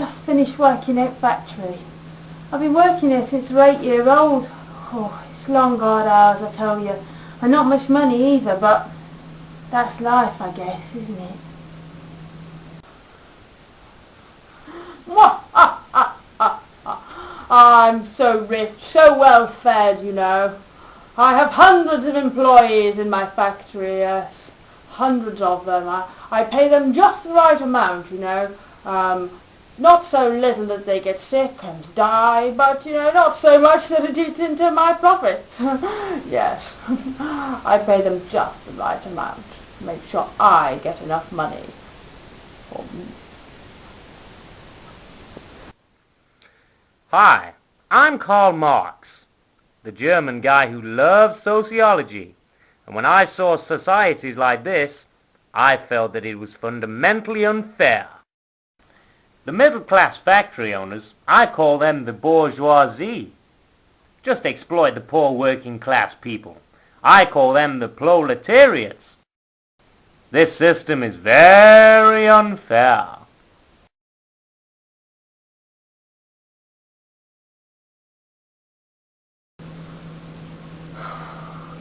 just finished working at factory. I've been working here since we're 8-year-old. Oh, it's long hard hours, I tell you. And not much money either, but that's life, I guess, isn't it? I'm so rich, so well fed, you know. I have hundreds of employees in my factory, yes. Hundreds of them. I pay them just the right amount, you know. Not so little that they get sick and die, but, you know, not so much that it eats into my profits. Yes. I pay them just the right amount. Make sure I get enough money for me. Hi, I'm Karl Marx, the German guy who loves sociology, and when I saw societies like this, I felt that it was fundamentally unfair. The middle-class factory owners, I call them the bourgeoisie, just exploit the poor working-class people. I call them the proletariats. This system is very unfair.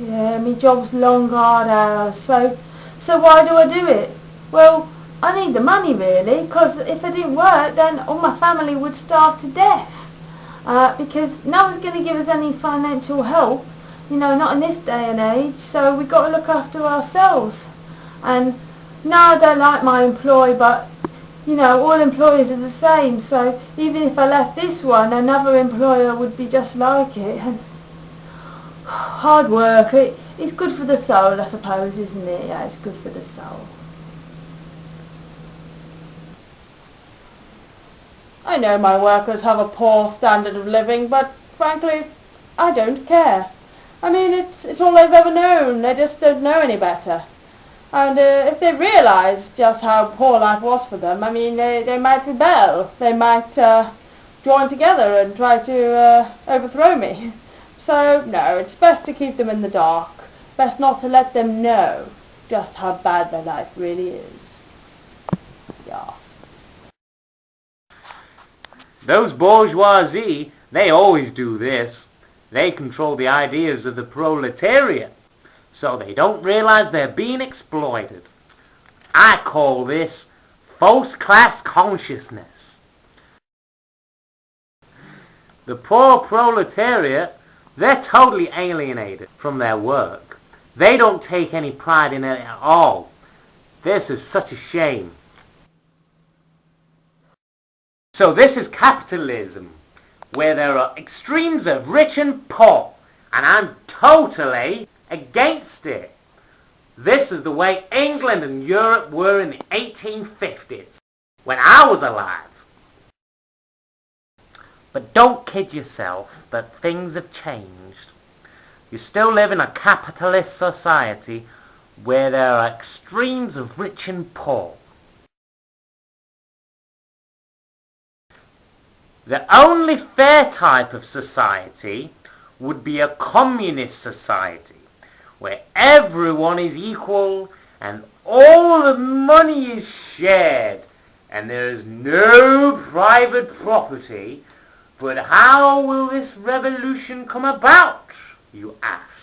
Yeah, my job's long, hard hours, so why do I do it? Well, I need the money really, because if I didn't work, then all my family would starve to death. Because no one's going to give us any financial help, you know, not in this day and age, so we've got to look after ourselves. And no, I don't like my employer, but, you know, all employers are the same, so even if I left this one, another employer would be just like it. And hard work, it's good for the soul, I suppose, isn't it? Yeah, it's good for the soul. I know my workers have a poor standard of living, but frankly, I don't care. I mean, it's all they've ever known. They just don't know any better. And if they realised just how poor life was for them, I mean, they might rebel. They might join together and try to overthrow me. So, no, it's best to keep them in the dark. Best not to let them know just how bad their life really is. Yeah. Those bourgeoisie, they always do this. They control the ideas of the proletariat, so they don't realize they're being exploited. I call this false class consciousness. The poor proletariat, they're totally alienated from their work. They don't take any pride in it at all. This is such a shame. So this is capitalism, where there are extremes of rich and poor, and I'm totally against it. This is the way England and Europe were in the 1850s, when I was alive. But don't kid yourself that things have changed. You still live in a capitalist society where there are extremes of rich and poor. The only fair type of society would be a communist society, where everyone is equal and all the money is shared and there is no private property. But how will this revolution come about, you ask?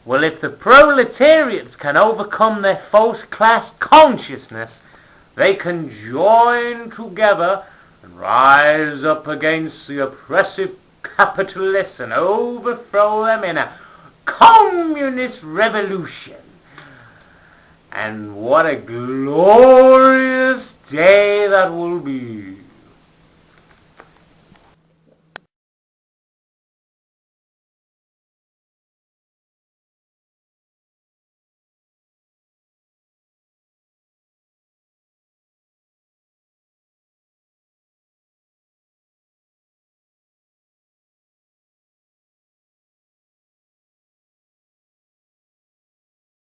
Well, if the proletariats can overcome their false class consciousness, they can join together and rise up against the oppressive capitalists and overthrow them in a communist revolution. And what a glorious day that will be.